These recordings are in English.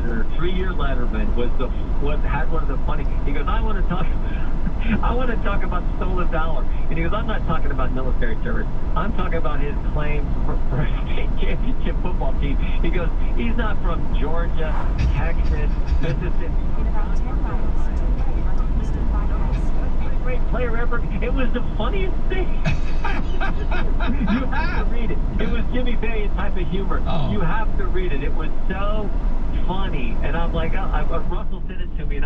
Twitter, 3-year letterman had one of the funny. He goes, I want to talk about the stolen dollar. And he goes, I'm not talking about military service. I'm talking about his claim for a state championship football team. He goes, he's not from Georgia, Texas, Mississippi. In about 10 miles, turn right onto Eastern Bypass. Great player ever. It was the funniest thing. You have to read it. It was Jimmy Fallon type of humor. Oh. You have to read it. It was so funny. And I'm like, Russell sent it to me, and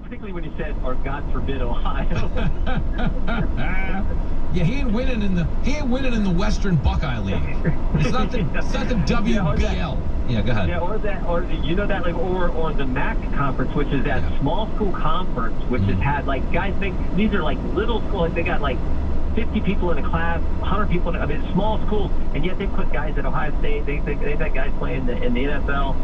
particularly when he said, or God forbid, Ohio. Yeah, he ain't winning in the Western Buckeye League. It's not the WBL. Yeah, go ahead. Yeah, or the MAC conference, which is that small school conference, which has had like guys think these are like little schools. Like they got like 50 people in a class, 100 people. I mean, small schools, and yet they put guys at Ohio State. They've got guys playing in the NFL.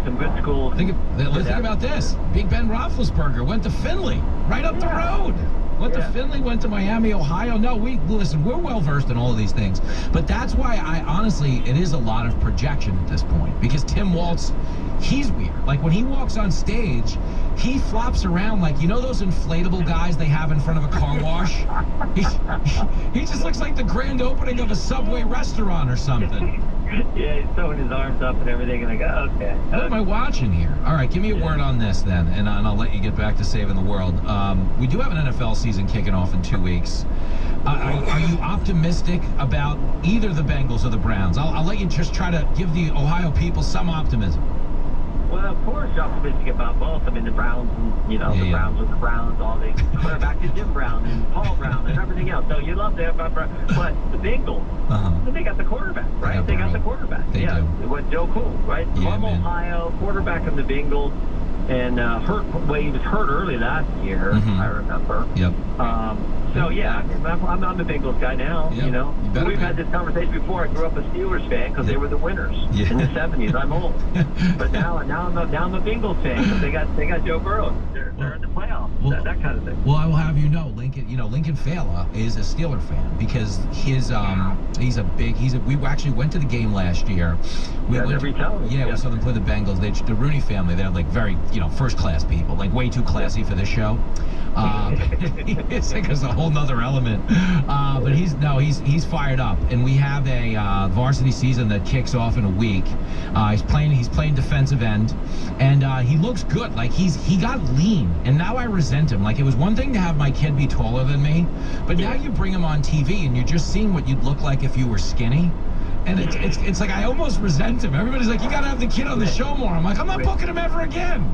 Some good schools. Let's think about this. Big Ben Roethlisberger went to Findlay, right up the road. Went to Findlay, went to Miami, Ohio. No, we're well versed in all of these things. But that's why it is a lot of projection at this point. Because Tim Waltz, he's weird. Like when he walks on stage, he flops around like, you know those inflatable guys they have in front of a car wash? He just looks like the grand opening of a Subway restaurant or something. Yeah, he's throwing his arms up and everything, and I go, okay. What am I watching here? All right, give me a word on this then, and I'll let you get back to saving the world. We do have an NFL season kicking off in 2 weeks. Are you optimistic about either the Bengals or the Browns? I'll let you just try to give the Ohio people some optimism. Well, of course, you're optimistic about both. I mean, the Browns, the Browns with the Browns, all the quarterback to Jim Brown and Paul Brown and everything else. So you love that, but the Bengals, they got the quarterback, right? They got the quarterback. They do. With Joe Cool, right? Yeah, from Ohio, quarterback of the Bengals, and he was hurt early last year, I remember. Yep. So yeah, I'm a Bengals guy now. Yep. We've had this conversation before. I grew up a Steelers fan because they were the winners in the '70s. I'm old, but now I'm a Bengals fan because they got Joe Burrow. They're in the playoffs. That kind of thing. Well, I will have you know, Lincoln Fela is a Steeler fan because we actually went to the game last year. We saw them play the Bengals. The Rooney family, they're like very, first class people, like way too classy for this show. It's like there's a whole nother element. But he's fired up, and we have a varsity season that kicks off in a week. He's playing defensive end, and he looks good. Like he got lean, and now I resent him. Like it was one thing to have my kid be taller than me, but now you bring him on TV, and you're just seeing what you'd look like if you were skinny. And it's like I almost resent him. Everybody's like, you gotta have the kid on the show more. I'm like, I'm not booking him ever again.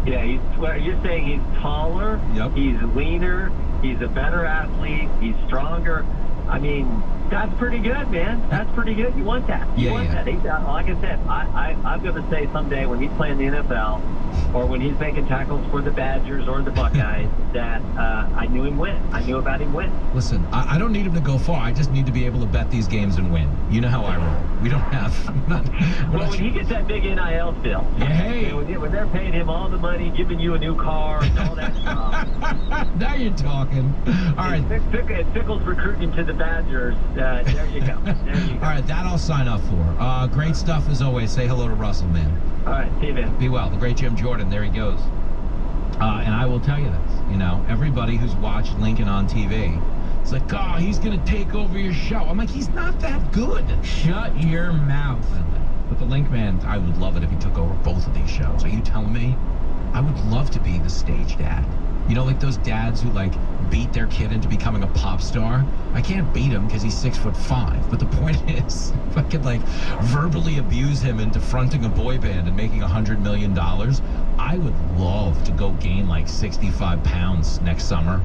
Yeah, you're saying he's taller, he's leaner, he's a better athlete, he's stronger. I mean, that's pretty good, man. That's pretty good. You want that. You want that. Like I said, I'm going to say someday when he's playing the NFL or when he's making tackles for the Badgers or the Buckeyes that I knew him win. I knew about him win. Listen, I don't need him to go far. I just need to be able to bet these games and win. You know how I roll. We don't have... when he gets that big NIL bill, when they're paying him all the money, giving you a new car and all that stuff. Now you're talking. All right. Pickles recruiting to the Badgers. There you go. All right, that I'll sign up for. Great stuff as always. Say hello to Russell, man. All right, see you, man. Be well. The great Jim Jordan. There he goes. And I will tell you this. Everybody who's watched Lincoln on TV, it's like, oh, he's going to take over your show. I'm like, he's not that good. Shut your mouth. But the Link Man, I would love it if he took over both of these shows. Are you telling me? I would love to be the stage dad. Like those dads who beat their kid into becoming a pop star. I can't beat him because he's 6'5". But the point is, if I could verbally abuse him into fronting a boy band and making $100 million, I would love to go gain 65 pounds next summer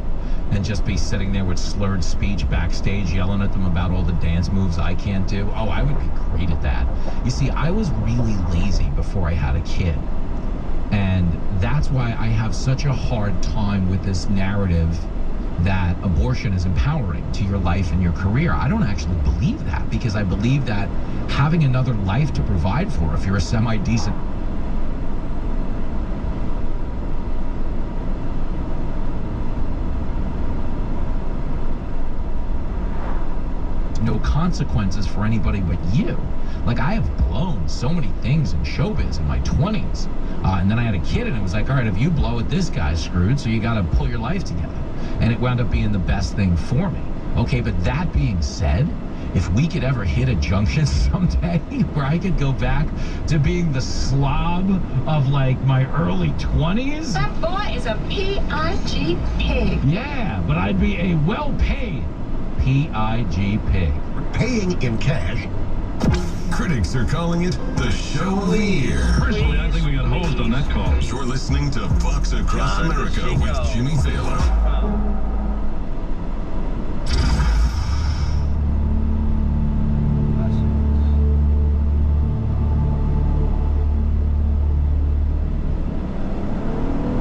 and just be sitting there with slurred speech backstage yelling at them about all the dance moves I can't do. Oh, I would be great at that. You see, I was really lazy before I had a kid. And that's why I have such a hard time with this narrative that abortion is empowering to your life and your career. I don't actually believe that, because I believe that having another life to provide for, if you're a semi-decent... no consequences for anybody but you. Like, I have blown so many things in showbiz in my 20s. And then I had a kid, and it was like, all right, if you blow it, this guy's screwed, so you got to pull your life together. And it wound up being the best thing for me. Okay, but that being said, if we could ever hit a junction someday where I could go back to being the slob of, like, my early 20s. That boy is a P.I.G. pig. Yeah, but I'd be a well-paid P.I.G. pig. Paying in cash. Critics are calling it the show of the year. Personally, I think we got hosed on that call. You're listening to Fox Across America with Jimmy Thaler.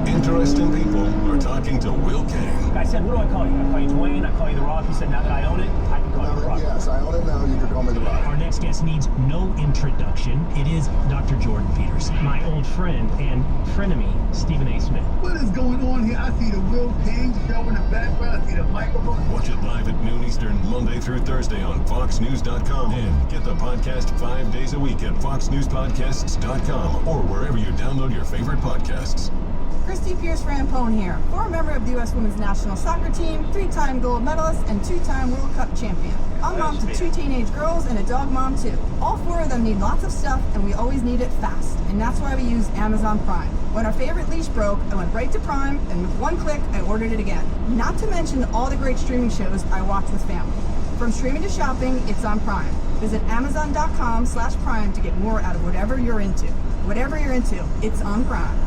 Interesting people are talking to Will King. I said, what do I call you? I call you Dwayne, I call you The Rock. He said, now that I own it, I can call you The Rock. Yes, I own it now. You can call me The Rock. Our next guest needs no introduction. It is Dr. Jordan Peterson, my old friend and frenemy, Stephen A. Smith. What is going on here? I see the Will King show in the background. I see the microphone. Watch it live at noon Eastern, Monday through Thursday on FoxNews.com. And get the podcast 5 days a week at FoxNewsPodcasts.com or wherever you download your favorite podcasts. Christy Pierce-Rampone here, former member of the U.S. Women's National Soccer Team, 3-time gold medalist, and 2-time World Cup champion. I'm mom to 2 teenage girls and a dog mom too. All 4 of them need lots of stuff, and we always need it fast. And that's why we use Amazon Prime. When our favorite leash broke, I went right to Prime, and with one click, I ordered it again. Not to mention all the great streaming shows I watch with family. From streaming to shopping, it's on Prime. Visit Amazon.com/Prime to get more out of whatever you're into. Whatever you're into, it's on Prime.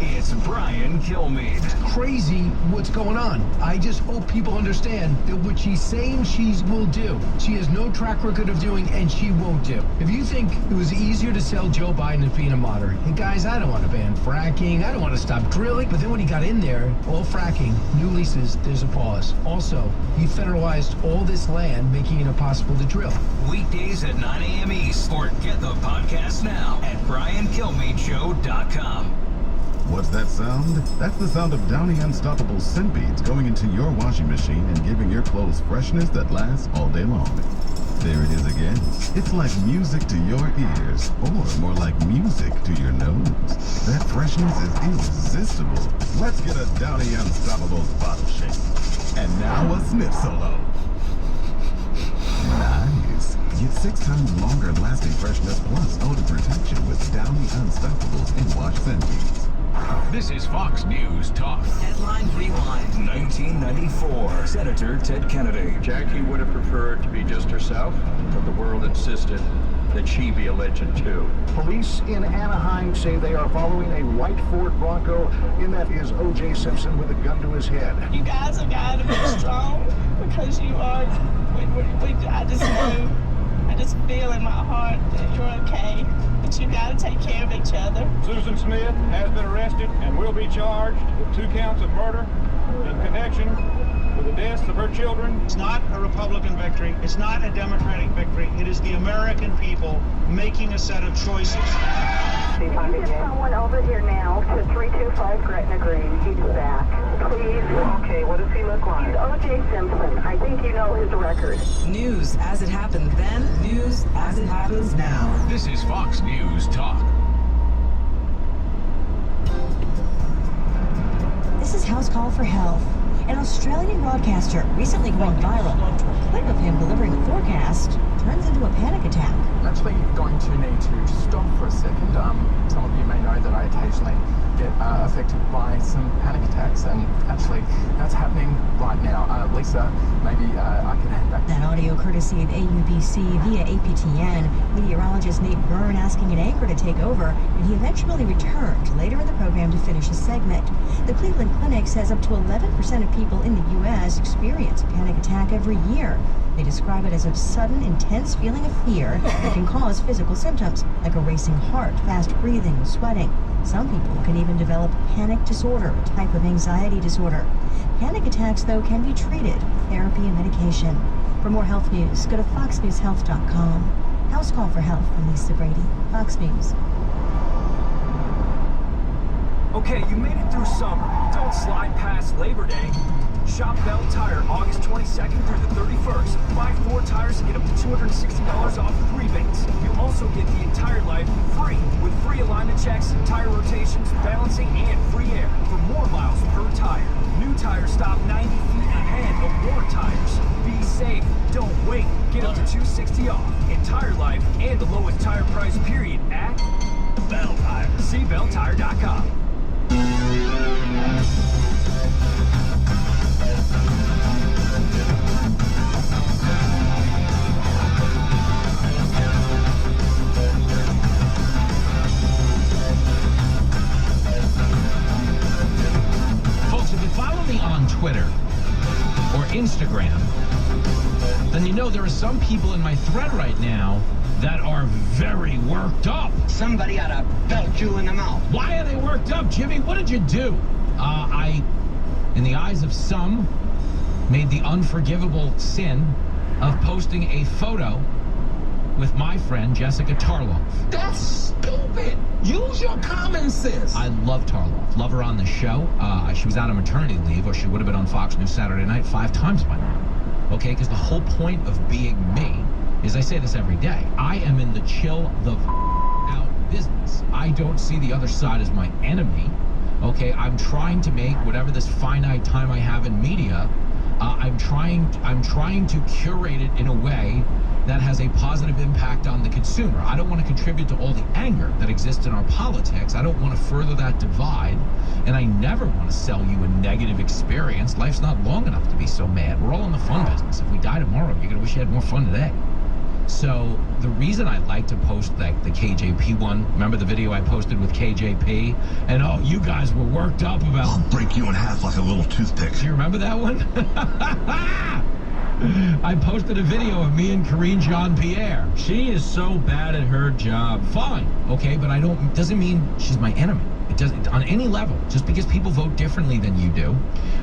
It's Brian Kilmeade. Crazy what's going on. I just hope people understand that what she's saying she will do, she has no track record of doing, and she won't do. If you think it was easier to sell Joe Biden as being a moderate, hey guys, I don't want to ban fracking, I don't want to stop drilling, but then when he got in there, all fracking, new leases, there's a pause. Also, he federalized all this land, making it impossible to drill. Weekdays at 9 a.m. East, or get the podcast now at BrianKilmeadeShow.com. What's that sound? That's the sound of Downy Unstoppable scent beads going into your washing machine and giving your clothes freshness that lasts all day long. There it is again. It's like music to your ears, or more like music to your nose. That freshness is irresistible. Let's get a Downy Unstoppable bottle shake. And now a sniff solo. Nice. Get 6 times longer lasting freshness plus odor protection with Downy Unstoppables in wash scent beads. This is Fox News Talk. Headline Rewind. 1994. Senator Ted Kennedy. Jackie would have preferred to be just herself, but the world insisted that she be a legend too. Police in Anaheim say they are following a white Ford Bronco. In that is O.J. Simpson with a gun to his head. You guys have got to be strong because you are. I just know. I just feel in my heart that you're okay, but you got to take care of each other. Susan Smith has been arrested and will be charged with 2 counts of murder in connection with the deaths of her children. It's not a Republican victory. It's not a Democratic victory. It is the American people making a set of choices. Can you get someone over here now to 325 Gretna Green? He's back. Please. Okay, what does he look like? He's O.J. Simpson. I think you know his record. News as it happened then, news as it happens now. This is Fox News Talk. This is House Call for Health. An Australian broadcaster recently going viral after a clip of him delivering a forecast turns into a panic attack. I'm actually going to need to stop for a second. Some of you may know that I occasionally get affected by some panic attacks, and actually that's happening right now. Lisa, maybe I can hand back. That audio courtesy of AUBC via APTN. Meteorologist Nate Byrne asking an anchor to take over, and he eventually returned later in the program to finish his segment. The Cleveland Clinic says up to 11% of people in the U.S. experience a panic attack every year. They describe it as a sudden, intense feeling of fear that can cause physical symptoms like a racing heart, fast breathing, sweating. Some people can even develop panic disorder, a type of anxiety disorder. Panic attacks, though, can be treated with therapy and medication. For more health news, go to foxnewshealth.com. House Call for Health from Lisa Brady, Fox News. Okay, you made it through summer. Don't slide past Labor Day. Shop Bell Tire August 22nd through the 31st. Buy 4 tires and get up to $260 off with rebates. You also get the entire life free with free alignment checks, tire rotations, balancing, and free air for more miles per tire. New tires stop 90 feet ahead of worn tires. Be safe. Don't wait. Get up to $260 off in tire life and the lowest tire price period at Bell Tire. See belltire.com. Folks, if you follow me on Twitter or Instagram, then you know there are some people in my thread right now that are very worked up. Somebody ought to belt you in the mouth. Why are they worked up, Jimmy? What did you do? I, in the eyes of some, made the unforgivable sin of posting a photo with my friend Jessica Tarloff. That's stupid. Use your common sense. I love Tarloff. Love her on the show. She was out on maternity leave, or she would have been on Fox News Saturday Night 5 times by now. Okay, because the whole point of being me is, I say this every day, I am in the chill the out business. I don't see the other side as my enemy. Okay, I'm trying to make whatever this finite time I have in media, I'm trying to curate it in a way that has a positive impact on the consumer. I don't want to contribute to all the anger that exists in our politics. I don't want to further that divide, and I never want to sell you a negative experience. Life's not long enough to be so mad. We're all in the fun business. If we die tomorrow, you're going to wish you had more fun today. So the reason I like to post like the KJP one, remember the video I posted with KJP? And oh, you guys were worked up about... I'll break you in half like a little toothpick. Do you remember that one? I posted a video of me and Karine Jean-Pierre. She is so bad at her job. Fine, okay, but doesn't mean she's my enemy. It doesn't, on any level. Just because people vote differently than you do,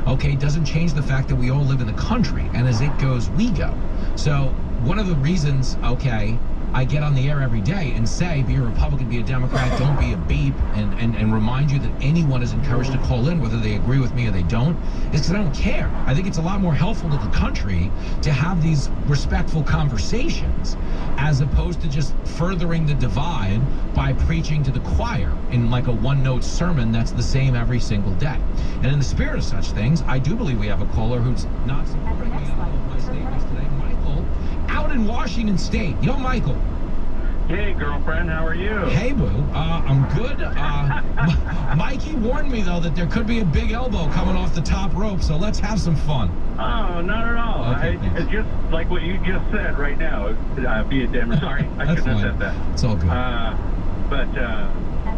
okay, doesn't change the fact that we all live in the country, and as it goes, we go. So one of the reasons, okay, I get on the air every day and say, be a Republican, be a Democrat, don't be a beep, and remind you that anyone is encouraged to call in, whether they agree with me or they don't, is because I don't care. I think it's a lot more helpful to the country to have these respectful conversations as opposed to just furthering the divide by preaching to the choir in like a one-note sermon that's the same every single day. And in the spirit of such things, I do believe we have a caller who's not supporting me on all of my statements today. Michael, out in Washington State. Yo, Michael. Hey, girlfriend, how are you? Hey, boo. I'm good. Mikey warned me, though, that there could be a big elbow coming off the top rope, so let's have some fun. Oh, not at all. Okay, just like what you just said right now, be a Democrat. Sorry, I shouldn't have said that. It's all good. At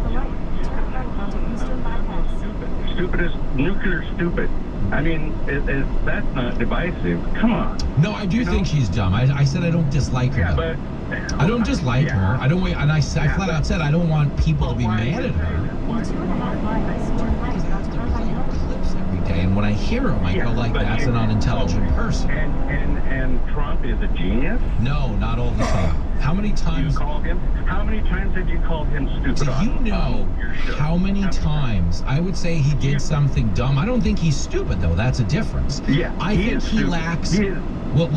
the light, turn right onto Eastern Bypass. Stupid is nuclear stupid. I mean, that's not divisive. Come on. No, I do think she's dumb. I said I don't dislike her. Yeah, but I don't dislike her. I don't wait, and I flat out said I don't want people to be mad at her. Clips every day, and when I hear her, I go like, that's an unintelligent person. And Trump is a genius? No, not all the time. How many times? You called him? How many times have you called him stupid? Do you know how many times I would say he did something dumb? I don't think he's stupid, though. That's a difference. Yeah, I think he lacks. Well,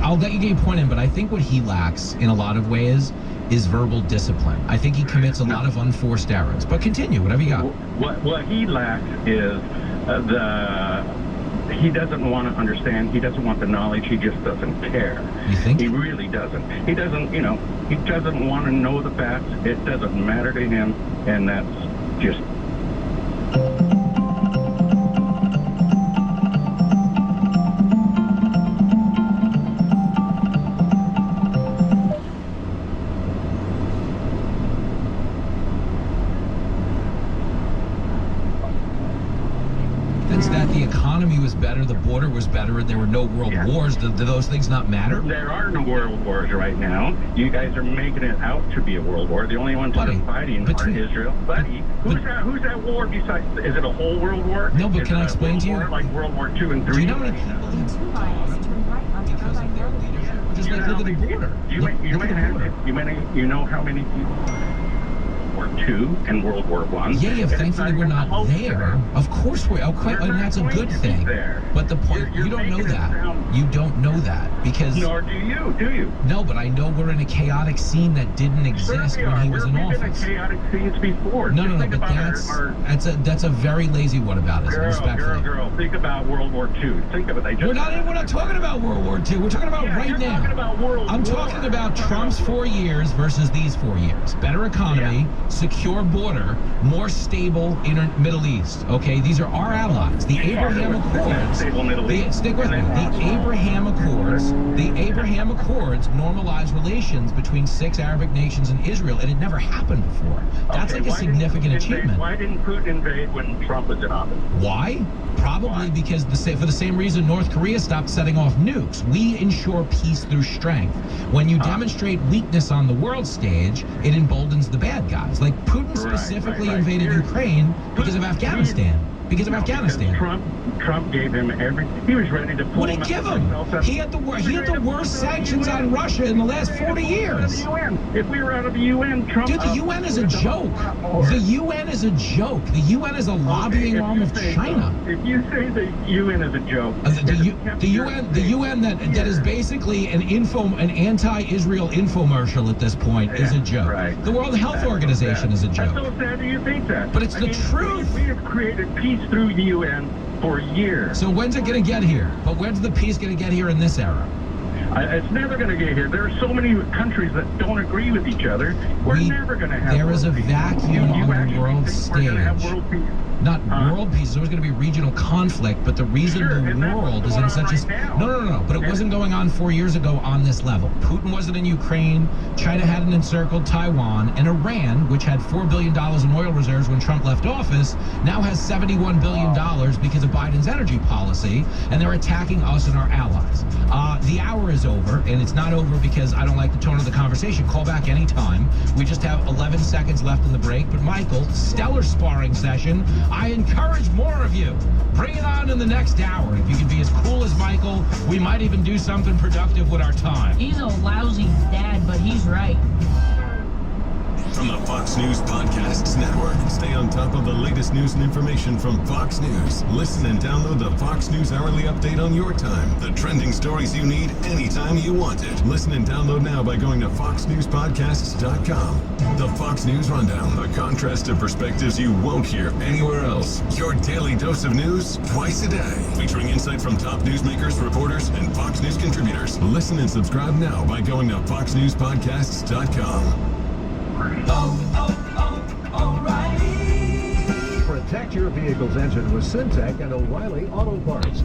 I'll let you get your point in, but I think what he lacks in a lot of ways is verbal discipline. I think he commits a lot of unforced errors. But continue, whatever you got. What he lacks is he doesn't want to understand. He doesn't want the knowledge. He just doesn't care. You think? He really doesn't. He doesn't, he doesn't want to know the facts. It doesn't matter to him, and that's just... That the economy was better, the border was better, and there were no world wars. Do those things not matter? There are no world wars right now. You guys are making it out to be a world war. The only ones that are fighting are Israel. Buddy, who's that war besides? Is it a whole world war? No, but can I explain to you? Like World War II and III. Do you know how many people in 2 miles turn right onto because of their leadership? Just like look at the border. You know how many people? War II and World War I. Yeah, thankfully we're not there. Of course we're okay, and that's a good thing. But the point, you don't know that. You don't know that because. Nor do you, do you? No, but I know we're in a chaotic scene that didn't exist when he was in office. We've been in chaotic scenes before. No, but that's a very lazy whataboutism, respectfully. Girl, think about World War II. Think of it. We're not talking about World War II. We're talking about right now. I'm talking about Trump's 4 years versus these 4 years. Better economy, secure border, more stable Middle East. Okay, these are our allies. The Abraham Accords. Stick with me. The Abraham Accords normalized relations between 6 Arabic nations and Israel. It had never happened before. That's like a significant achievement. Why didn't Putin invade when Trump was in office? Why? Probably because for the same reason North Korea stopped setting off nukes. We ensure peace through strength. When you demonstrate weakness on the world stage, it emboldens the bad guys. Like Putin specifically invaded Ukraine because of Afghanistan. Because of Afghanistan. Trump gave him everything. He was ready to pull What did he give him? He had the worst sanctions on Russia in the last 40 years. If we were out of the UN, Trump... Dude, the UN is a joke. The UN is a joke. The UN is a lobbying arm of China. If you say the UN is a joke... The UN that is basically an anti-Israel infomercial at this point is a joke. Right. The World Health Organization is a joke. So sad do you think that? But it's the truth. We have created peace through the UN for years. So when's it going to get here? But when's the peace going to get here in this era? It's never going to get here. There are so many countries that don't agree with each other. We're never going to have There is a vacuum on the world stage. We're going to have world peace. Not world peace. There's always going to be regional conflict, but the reason the world is in such a... No. But it wasn't going on 4 years ago on this level. Putin wasn't in Ukraine. China hadn't encircled Taiwan. And Iran, which had $4 billion in oil reserves when Trump left office, now has $71 billion because of Biden's energy policy, and they're attacking us and our allies. The hour is over, and it's not over because I don't like the tone of the conversation. Call back anytime. We just have 11 seconds left in the break. But Michael, stellar sparring session. I encourage more of you. Bring it on in the next hour. If you can be as cool as Michael, we might even do something productive with our time. He's a lousy dad, but he's right. From the Fox News Podcasts Network. Stay on top of the latest news and information from Fox News. Listen and download the Fox News Hourly Update on your time. The trending stories you need anytime you want it. Listen and download now by going to foxnewspodcasts.com. The Fox News Rundown. A contrast of perspectives you won't hear anywhere else. Your daily dose of news twice a day. Featuring insight from top newsmakers, reporters, and Fox News contributors. Listen and subscribe now by going to foxnewspodcasts.com. O'Reilly. Protect your vehicle's engine with Syntec and O'Reilly Auto Parts.